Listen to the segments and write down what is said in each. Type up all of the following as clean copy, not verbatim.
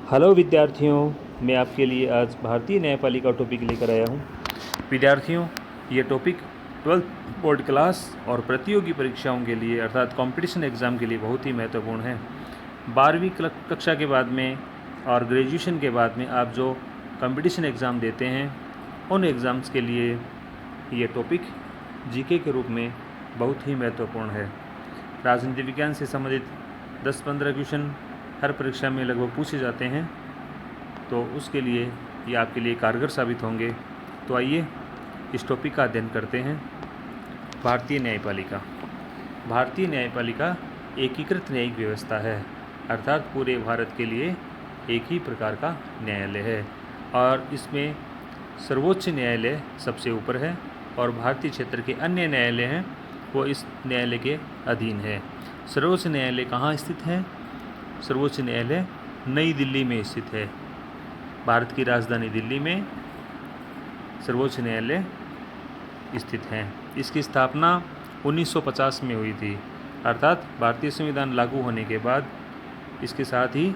Hello विद्यार्थियों, मैं आपके लिए आज भारतीय न्यायपालिका टॉपिक लेकर आया हूँ। विद्यार्थियों, ये टॉपिक 12th बोर्ड क्लास और प्रतियोगी परीक्षाओं के लिए अर्थात कंपटीशन एग्ज़ाम के लिए बहुत ही महत्वपूर्ण है। 12वीं कक्षा के बाद में और ग्रेजुएशन के बाद में आप जो कंपटीशन एग्ज़ाम देते हैं उन एग्ज़ाम्स के लिए ये टॉपिक जीके के रूप में बहुत ही महत्वपूर्ण है। राजनीति विज्ञान से संबंधित 10-15 क्वेश्चन हर परीक्षा में लगभग पूछे जाते हैं, तो उसके लिए ये आपके लिए कारगर साबित होंगे। तो आइए इस टॉपिक का अध्ययन करते हैं। भारतीय न्यायपालिका। भारतीय न्यायपालिका एकीकृत न्यायिक व्यवस्था है, अर्थात पूरे भारत के लिए एक ही प्रकार का न्यायालय है और इसमें सर्वोच्च न्यायालय सबसे ऊपर है और भारतीय क्षेत्र के अन्य न्यायालय हैं वो इस न्यायालय के अधीन है। सर्वोच्च न्यायालय कहाँ स्थित है? सर्वोच्च न्यायालय नई दिल्ली में स्थित है। भारत की राजधानी दिल्ली में सर्वोच्च न्यायालय स्थित है। इसकी स्थापना 1950 में हुई थी, अर्थात भारतीय संविधान लागू होने के बाद इसके साथ ही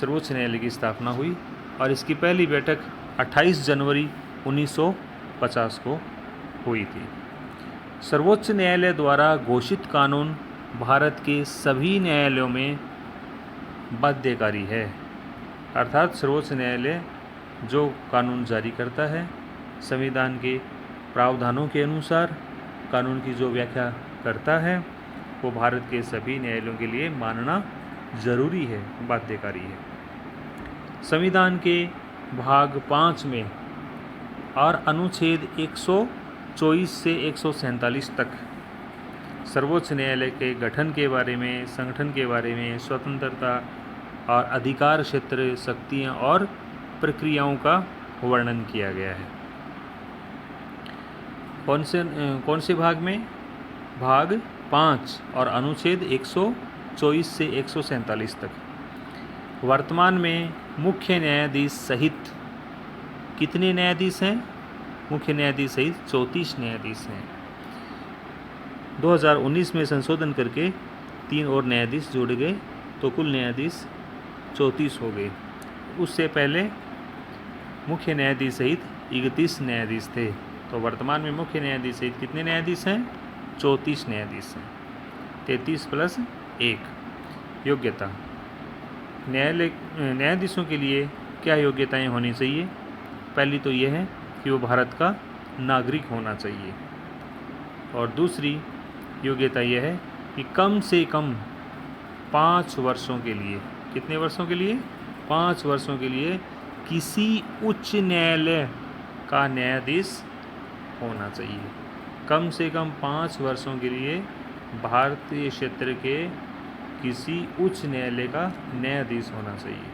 सर्वोच्च न्यायालय की स्थापना हुई और इसकी पहली बैठक 28 जनवरी 1950 को हुई थी। सर्वोच्च न्यायालय द्वारा घोषित कानून भारत के सभी न्यायालयों में बाध्यकारी है, अर्थात सर्वोच्च न्यायालय जो कानून जारी करता है संविधान के प्रावधानों के अनुसार कानून की जो व्याख्या करता है वो भारत के सभी न्यायालयों के लिए मानना जरूरी है, बाध्यकारी है। संविधान के भाग 5 में और अनुच्छेद 124 से 147 तक सर्वोच्च न्यायालय के गठन के बारे में, संगठन के बारे में, स्वतंत्रता और अधिकार क्षेत्र, शक्तियाँ और प्रक्रियाओं का वर्णन किया गया है। कौन से भाग में? भाग 5 और अनुच्छेद 124 से 147 तक। वर्तमान में मुख्य न्यायाधीश सहित कितने न्यायाधीश हैं? मुख्य न्यायाधीश सहित 34 न्यायाधीश हैं। 2019 में संशोधन करके 3 और न्यायाधीश जोड़े गए तो कुल न्यायाधीश 34 हो गए। उससे पहले मुख्य न्यायाधीश सहित 31 न्यायाधीश थे। तो वर्तमान में मुख्य न्यायाधीश सहित कितने न्यायाधीश हैं? 34 न्यायाधीश हैं। 33 + 1। योग्यता। न्यायाधीशों के लिए क्या योग्यताएं होनी चाहिए? पहली तो यह है कि वो भारत का नागरिक होना चाहिए और दूसरी योग्यता यह है कि कम से कम 5 वर्षों के लिए, कितने वर्षों के लिए? 5 वर्षों के लिए किसी उच्च न्यायालय का न्यायाधीश होना चाहिए। कम से कम 5 वर्षों के लिए भारतीय क्षेत्र के किसी उच्च न्यायालय का न्यायाधीश होना चाहिए।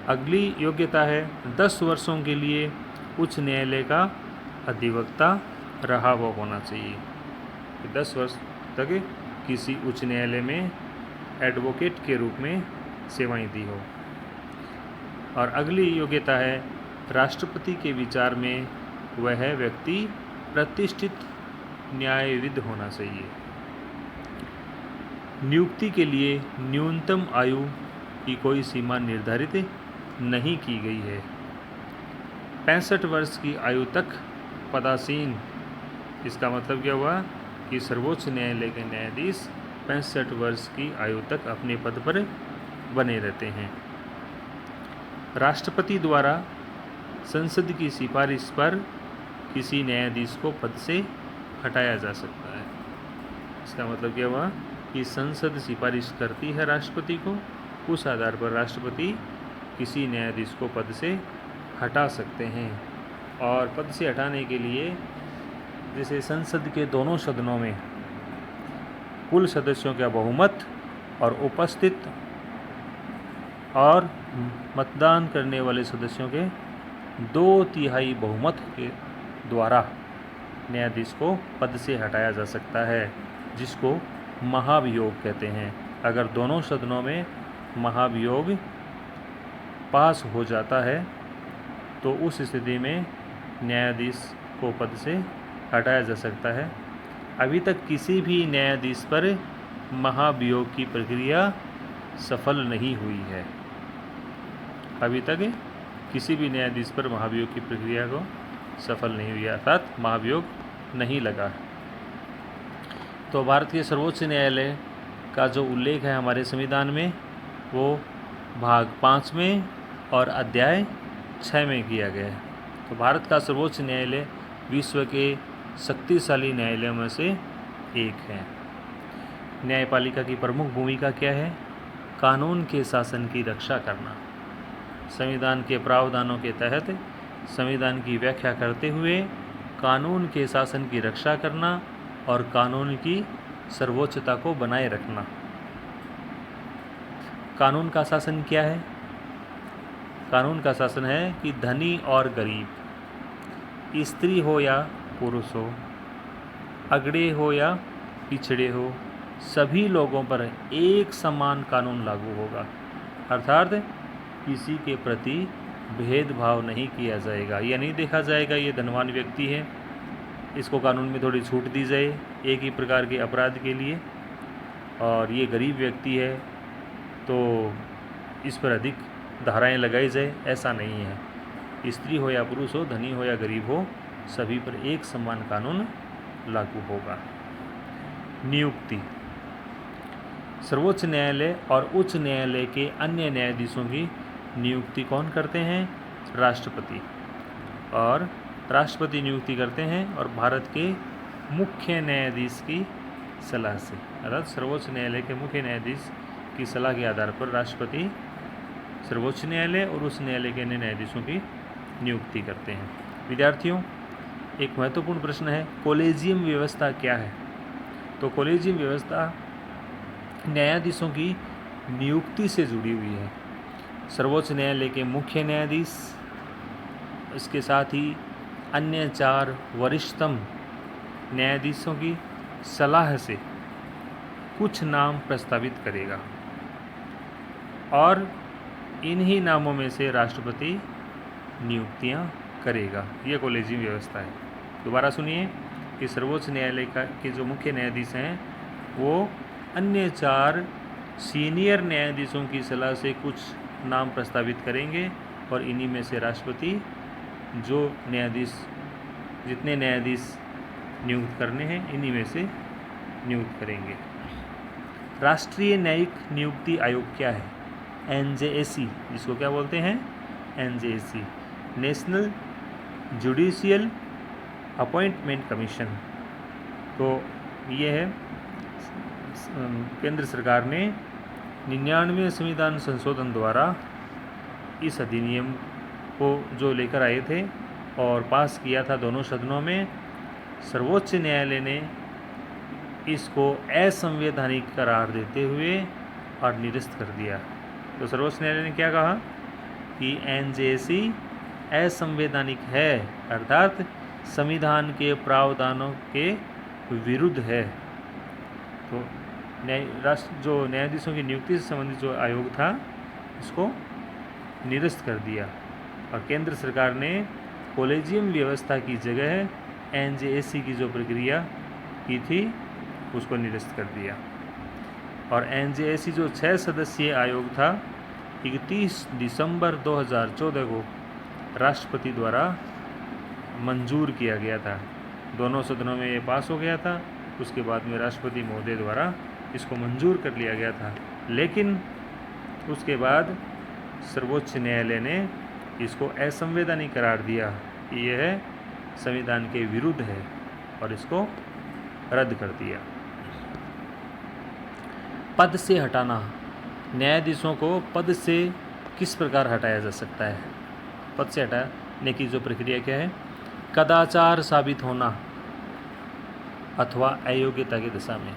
अगली योग्यता है 10 वर्षों के लिए उच्च न्यायालय का अधिवक्ता रहा हुआ होना चाहिए। 10 वर्ष तक किसी उच्च न्यायालय में एडवोकेट के रूप में सेवाएं दी हो। और अगली योग्यता है राष्ट्रपति के विचार में वह व्यक्ति प्रतिष्ठित न्यायविद होना चाहिए। नियुक्ति के लिए न्यूनतम आयु की कोई सीमा निर्धारित नहीं की गई है। 65 वर्ष की आयु तक पदासीन। इसका मतलब क्या हुआ कि सर्वोच्च न्यायालय के न्यायाधीश 65 वर्ष की आयु तक अपने पद पर बने रहते हैं। राष्ट्रपति द्वारा संसद की सिफारिश पर किसी न्यायाधीश को पद से हटाया जा सकता है। इसका मतलब क्या हुआ कि संसद सिफारिश करती है राष्ट्रपति को, उस आधार पर राष्ट्रपति किसी न्यायाधीश को पद से हटा सकते हैं। और पद से हटाने के लिए जैसे संसद के दोनों सदनों में कुल सदस्यों का बहुमत और उपस्थित और मतदान करने वाले सदस्यों के 2/3 बहुमत के द्वारा न्यायाधीश को पद से हटाया जा सकता है, जिसको महाभियोग कहते हैं। अगर दोनों सदनों में महाभियोग पास हो जाता है तो उस स्थिति में न्यायाधीश को पद से हटाया जा सकता है। अभी तक किसी भी न्यायाधीश पर महाभियोग की प्रक्रिया सफल नहीं हुई है। अभी तक किसी भी न्यायाधीश पर महाभियोग की प्रक्रिया को सफल नहीं हुई, अर्थात महाभियोग नहीं लगा। तो भारत के सर्वोच्च न्यायालय का जो उल्लेख है हमारे संविधान में वो भाग 5 में और अध्याय 6 में किया गया है। तो भारत का सर्वोच्च न्यायालय विश्व के शक्तिशाली न्यायालयों में से एक है। न्यायपालिका की प्रमुख भूमिका क्या है? कानून के शासन की रक्षा करना, संविधान के प्रावधानों के तहत संविधान की व्याख्या करते हुए कानून के शासन की रक्षा करना और कानून की सर्वोच्चता को बनाए रखना। कानून का शासन क्या है? कानून का शासन है कि धनी और गरीब, स्त्री हो या पुरुष हो, अगड़े हो या पिछड़े हो, सभी लोगों पर एक समान कानून लागू होगा, अर्थात किसी के प्रति भेदभाव नहीं किया जाएगा। यह नहीं देखा जाएगा ये धनवान व्यक्ति है, इसको कानून में थोड़ी छूट दी जाए एक ही प्रकार के अपराध के लिए, और ये गरीब व्यक्ति है तो इस पर अधिक धाराएं लगाई जाए, ऐसा नहीं है। स्त्री हो या पुरुष हो, धनी हो या गरीब हो, सभी पर एक समान कानून लागू होगा। नियुक्ति। सर्वोच्च न्यायालय और उच्च न्यायालय के अन्य न्यायाधीशों की नियुक्ति कौन करते हैं? राष्ट्रपति। और राष्ट्रपति नियुक्ति करते हैं और भारत के मुख्य न्यायाधीश की सलाह से, अर्थात सर्वोच्च न्यायालय के मुख्य न्यायाधीश की सलाह के आधार पर राष्ट्रपति सर्वोच्च न्यायालय और उस न्यायालय के अन्य न्यायाधीशों की नियुक्ति करते हैं। विद्यार्थियों, एक महत्वपूर्ण प्रश्न है, कॉलेजियम व्यवस्था क्या है? तो कॉलेजियम व्यवस्था न्यायाधीशों की नियुक्ति से जुड़ी हुई है। सर्वोच्च न्यायालय के मुख्य न्यायाधीश, इसके साथ ही अन्य 4 वरिष्ठतम न्यायाधीशों की सलाह से कुछ नाम प्रस्तावित करेगा और इन्हीं नामों में से राष्ट्रपति नियुक्तियां करेगा। यह कॉलेजियम व्यवस्था है। दोबारा सुनिए कि सर्वोच्च न्यायालय के जो मुख्य न्यायाधीश हैं वो अन्य 4 सीनियर न्यायाधीशों की सलाह से कुछ नाम प्रस्तावित करेंगे और इन्हीं में से राष्ट्रपति जितने न्यायाधीश नियुक्त करने हैं इन्हीं में से नियुक्त करेंगे। राष्ट्रीय न्यायिक नियुक्ति आयोग क्या है? NJAC, जिसको क्या बोलते हैं? NJAC, national judicial appointment commission. तो ये है केंद्र सरकार ने 99वें संविधान संशोधन द्वारा इस अधिनियम को जो लेकर आए थे और पास किया था दोनों सदनों में, सर्वोच्च न्यायालय ने इसको असंवैधानिक करार देते हुए और निरस्त कर दिया। तो सर्वोच्च न्यायालय ने क्या कहा कि NJAC असंवैधानिक है, अर्थात संविधान के प्रावधानों के विरुद्ध है। तो जो न्यायाधीशों की नियुक्ति से संबंधित जो आयोग था इसको निरस्त कर दिया और केंद्र सरकार ने कॉलेजियम व्यवस्था की जगह NJAC की जो प्रक्रिया की थी उसको निरस्त कर दिया। और NJAC जो 6 सदस्यीय आयोग था 31 दिसंबर 2014 को राष्ट्रपति द्वारा मंजूर किया गया था। दोनों सदनों में ये पास हो गया था, उसके बाद में राष्ट्रपति महोदय द्वारा इसको मंजूर कर लिया गया था। लेकिन उसके बाद सर्वोच्च न्यायालय ने इसको असंवैधानिक करार दिया कि यह संविधान के विरुद्ध है और इसको रद्द कर दिया। पद से हटाना। न्यायाधीशों को पद से किस प्रकार हटाया जा सकता है? पद से हटाने की जो प्रक्रिया क्या है? कदाचार साबित होना अथवा अयोग्यता की दशा में।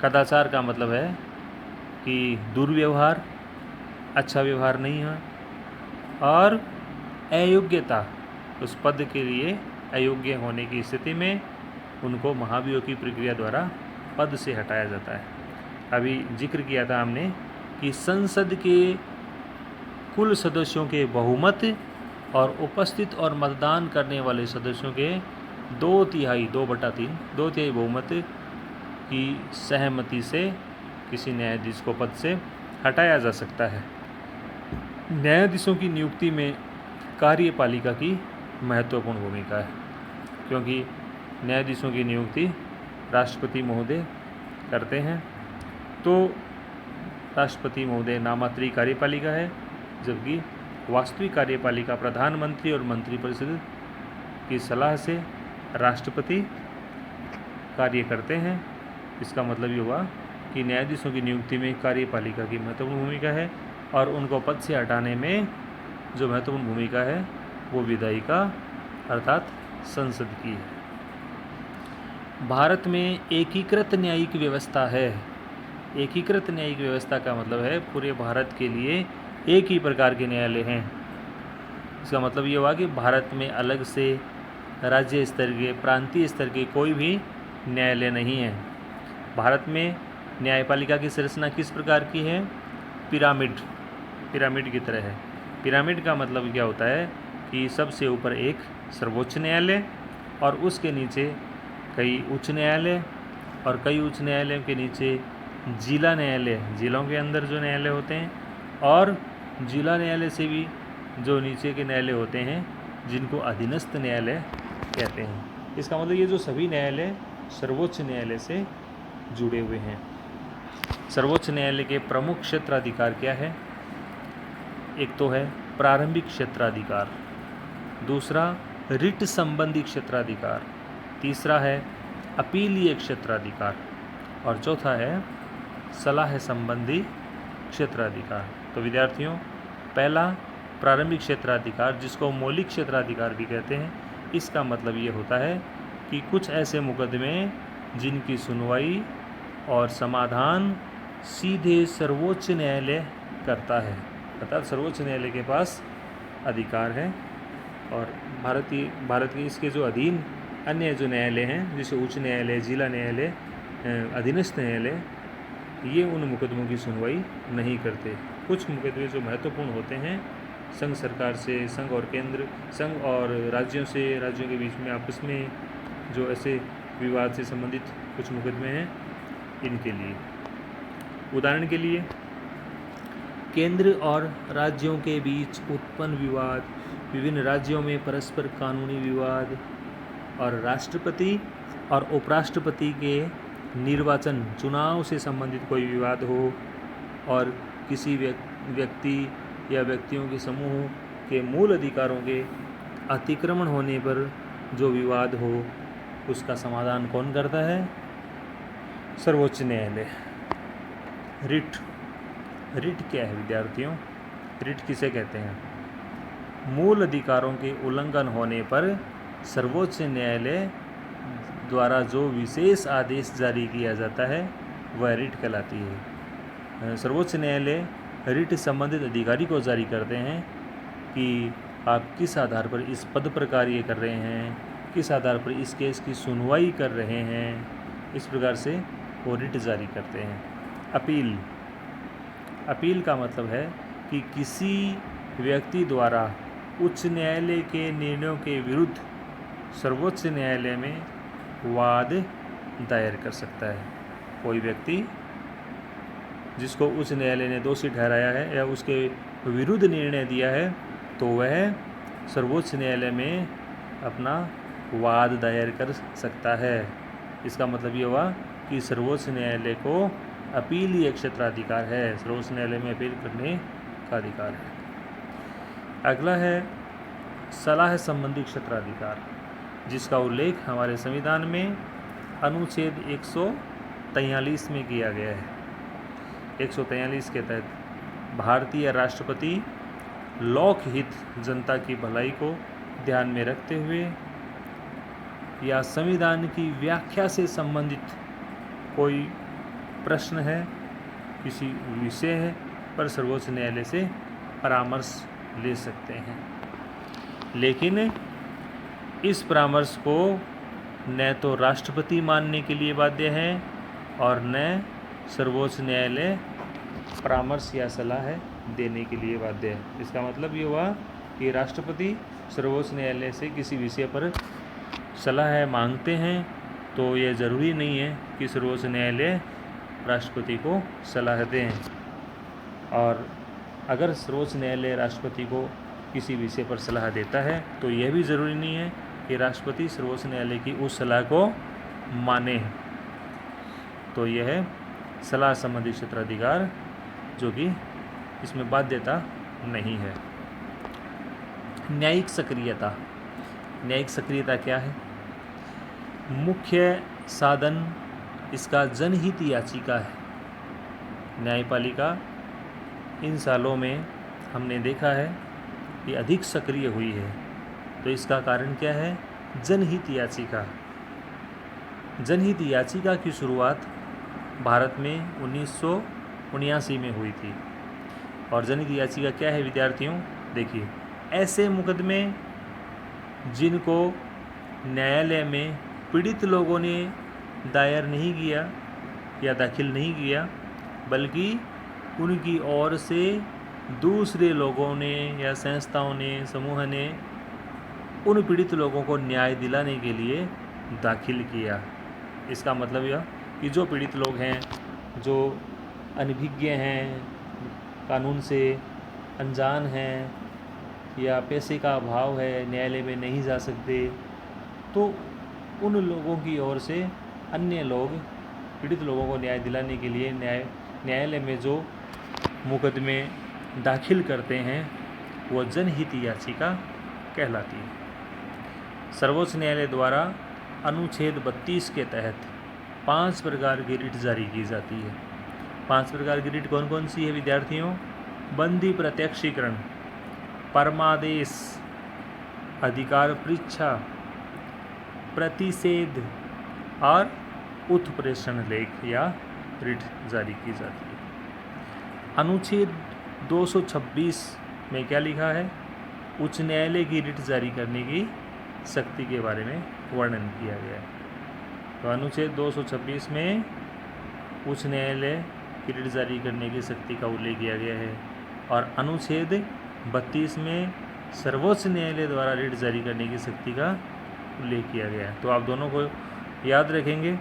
कदाचार का मतलब है कि दुर्व्यवहार, अच्छा व्यवहार नहीं है, और अयोग्यता, उस पद के लिए अयोग्य होने की स्थिति में उनको महाभियोग की प्रक्रिया द्वारा पद से हटाया जाता है। अभी जिक्र किया था हमने कि संसद के कुल सदस्यों के बहुमत और उपस्थित और मतदान करने वाले सदस्यों के 2/3 बहुमत की सहमति से किसी न्यायाधीश को पद से हटाया जा सकता है। न्यायाधीशों की नियुक्ति में कार्यपालिका की महत्वपूर्ण भूमिका है, क्योंकि न्यायाधीशों की नियुक्ति राष्ट्रपति महोदय करते हैं। तो राष्ट्रपति महोदय नामात्री कार्यपालिका है, जबकि वास्तविक कार्यपालिका प्रधानमंत्री और मंत्रिपरिषद की सलाह से राष्ट्रपति कार्य करते हैं। इसका मतलब ये हुआ कि न्यायाधीशों की नियुक्ति में कार्यपालिका की महत्वपूर्ण भूमिका है और उनको पद से हटाने में जो महत्वपूर्ण भूमिका है वो विधायिका अर्थात संसद की है। भारत में एकीकृत न्यायिक व्यवस्था है। एकीकृत न्यायिक व्यवस्था का मतलब है पूरे भारत के लिए एक ही प्रकार के न्यायालय हैं। इसका मतलब ये हुआ कि भारत में अलग से राज्य स्तर के, प्रांतीय स्तर के कोई भी न्यायालय नहीं है। भारत में न्यायपालिका की संरचना किस प्रकार की है? पिरामिड की तरह है। पिरामिड का मतलब क्या होता है कि सबसे ऊपर एक सर्वोच्च न्यायालय और उसके नीचे कई उच्च न्यायालय और कई उच्च न्यायालयों के नीचे जिला न्यायालय, जिलों के अंदर जो न्यायालय होते हैं, और जिला न्यायालय से भी जो नीचे के न्यायालय होते हैं जिनको अधीनस्थ न्यायालय कहते हैं। इसका मतलब ये जो सभी न्यायालय सर्वोच्च न्यायालय से जुड़े हुए हैं। सर्वोच्च न्यायालय के प्रमुख क्षेत्राधिकार क्या है? एक तो है प्रारंभिक क्षेत्राधिकार, दूसरा रिट संबंधी क्षेत्राधिकार, तीसरा है अपीलीय क्षेत्राधिकार और चौथा है सलाह संबंधी क्षेत्राधिकार। तो विद्यार्थियों, पहला प्रारंभिक क्षेत्राधिकार, जिसको मौलिक क्षेत्राधिकार भी कहते हैं, इसका मतलब ये होता है कि कुछ ऐसे मुकदमे जिनकी सुनवाई और समाधान सीधे सर्वोच्च न्यायालय करता है, अर्थात सर्वोच्च न्यायालय के पास अधिकार है। और भारत के इसके जो अधीन अन्य जो न्यायालय हैं, जैसे उच्च न्यायालय, जिला न्यायालय, अधीनस्थ न्यायालय, ये उन मुकदमों की सुनवाई नहीं करते। कुछ मुकदमे जो महत्वपूर्ण होते हैं संघ सरकार से, संघ और केंद्र, संघ और राज्यों से, राज्यों के बीच में आपस में जो ऐसे विवाद से संबंधित कुछ मुकदमे हैं, इनके लिए, उदाहरण के लिए केंद्र और राज्यों के बीच उत्पन्न विवाद, विभिन्न राज्यों में परस्पर कानूनी विवाद, और राष्ट्रपति और उपराष्ट्रपति के निर्वाचन, चुनाव से संबंधित कोई विवाद हो, और किसी व्यक्ति या व्यक्तियों के समूह के मूल अधिकारों के अतिक्रमण होने पर जो विवाद हो, उसका समाधान कौन करता है? सर्वोच्च न्यायालय। रिट क्या है विद्यार्थियों? रिट किसे कहते हैं? मूल अधिकारों के उल्लंघन होने पर सर्वोच्च न्यायालय द्वारा जो विशेष आदेश जारी किया जाता है वह रिट कहलाती है। सर्वोच्च न्यायालय रिट संबंधित अधिकारी को जारी करते हैं कि आप किस आधार पर इस पद पर कार्य कर रहे हैं, किस आधार पर इस केस की सुनवाई कर रहे हैं, इस प्रकार से वो रिट जारी करते हैं। अपील का मतलब है कि किसी व्यक्ति द्वारा उच्च न्यायालय के निर्णयों के विरुद्ध सर्वोच्च न्यायालय में वाद दायर कर सकता है। कोई व्यक्ति जिसको उच्च न्यायालय ने दोषी ठहराया है या उसके विरुद्ध निर्णय दिया है, तो वह सर्वोच्च न्यायालय में अपना वाद दायर कर सकता है। इसका मतलब ये हुआ कि सर्वोच्च न्यायालय को अपीलीय क्षेत्राधिकार है, सर्वोच्च न्यायालय में अपील करने का अधिकार है। अगला है सलाह संबंधी क्षेत्राधिकार, जिसका उल्लेख हमारे संविधान में अनुच्छेद 143 में किया गया है। 143 के तहत भारतीय राष्ट्रपति लोकहित, जनता की भलाई को ध्यान में रखते हुए या संविधान की व्याख्या से संबंधित कोई प्रश्न है, किसी विषय है पर सर्वोच्च न्यायालय से परामर्श ले सकते हैं। लेकिन इस परामर्श को न तो राष्ट्रपति मानने के लिए बाध्य है और न सर्वोच्च न्यायालय परामर्श या सलाह देने के लिए बाध्य है। इसका मतलब ये हुआ कि राष्ट्रपति सर्वोच्च न्यायालय से किसी विषय पर सलाह मांगते हैं तो ये ज़रूरी नहीं है कि सर्वोच्च न्यायालय राष्ट्रपति को सलाह दें। और अगर सर्वोच्च न्यायालय राष्ट्रपति को किसी विषय पर सलाह देता है तो यह भी ज़रूरी नहीं है कि राष्ट्रपति सर्वोच्च न्यायालय की उस सलाह को माने। तो यह है सलाह संबंधी क्षेत्राधिकार, जो कि इसमें बाध्यता नहीं है। न्यायिक सक्रियता। न्यायिक सक्रियता क्या है? मुख्य साधन इसका जनहित याचिका है। न्यायपालिका इन सालों में हमने देखा है कि अधिक सक्रिय हुई है। तो इसका कारण क्या है? जनहित याचिका। जनहित याचिका की शुरुआत भारत में 1979 में हुई थी। और जनहित याचिका क्या है विद्यार्थियों? देखिए, ऐसे मुकदमे जिनको न्यायालय में पीड़ित लोगों ने दायर नहीं किया या दाखिल नहीं किया, बल्कि उनकी ओर से दूसरे लोगों ने या संस्थाओं ने, समूह ने उन पीड़ित लोगों को न्याय दिलाने के लिए दाखिल किया। इसका मतलब यह कि जो पीड़ित लोग हैं, जो अनभिज्ञ हैं, कानून से अनजान हैं या पैसे का अभाव है, न्यायालय में नहीं जा सकते, तो उन लोगों की ओर से अन्य लोग पीड़ित लोगों को न्याय दिलाने के लिए न्यायालय में जो मुकदमे दाखिल करते हैं वो जनहित याचिका कहलाती है। सर्वोच्च न्यायालय द्वारा अनुच्छेद 32 के तहत 5 प्रकार की रिट जारी की जाती है। 5 प्रकार की रिट कौन कौन सी है विद्यार्थियों? बंदी प्रत्यक्षीकरण, परमादेश, अधिकार परीक्षा, प्रतिषेध और उत्प्रेषण लेख या रिट जारी की जाती है। अनुच्छेद 226 में क्या लिखा है? उच्च न्यायालय की रिट जारी करने की शक्ति के बारे में वर्णन किया गया है। तो अनुच्छेद 226 में उच्च न्यायालय की रिट जारी करने की शक्ति का उल्लेख किया गया है और अनुच्छेद 32 में सर्वोच्च न्यायालय द्वारा रिट जारी करने की शक्ति का उल्लेख किया गया है। तो आप दोनों को याद रखेंगे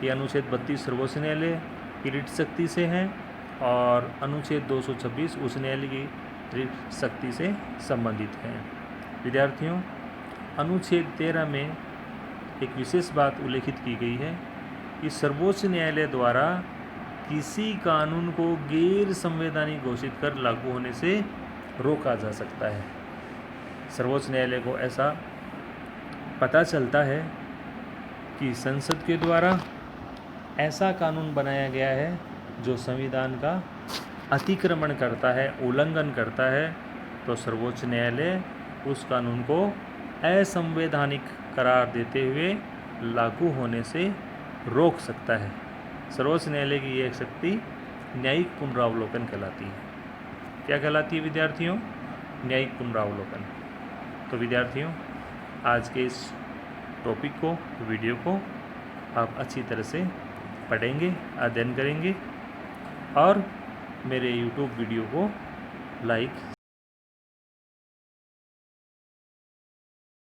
कि अनुच्छेद 32 सर्वोच्च न्यायालय की रिट शक्ति से है और अनुच्छेद 226 उच्च न्यायालय की रिट शक्ति से संबंधित है। विद्यार्थियों, अनुच्छेद 13 में एक विशेष बात उल्लेखित की गई है कि सर्वोच्च न्यायालय द्वारा किसी कानून को गैर संवैधानिक घोषित कर लागू होने से रोका जा सकता है। सर्वोच्च न्यायालय को ऐसा पता चलता है कि संसद के द्वारा ऐसा कानून बनाया गया है जो संविधान का अतिक्रमण करता है, उल्लंघन करता है, तो सर्वोच्च न्यायालय उस कानून को असंवैधानिक करार देते हुए लागू होने से रोक सकता है। सर्वोच्च न्यायालय की यह शक्ति न्यायिक पुनरावलोकन कहलाती है। क्या कहलाती है विद्यार्थियों? न्यायिक पुनरावलोकन। तो विद्यार्थियों, आज के इस टॉपिक को, वीडियो को आप अच्छी तरह से पढ़ेंगे, अध्ययन करेंगे और मेरे YouTube वीडियो को लाइक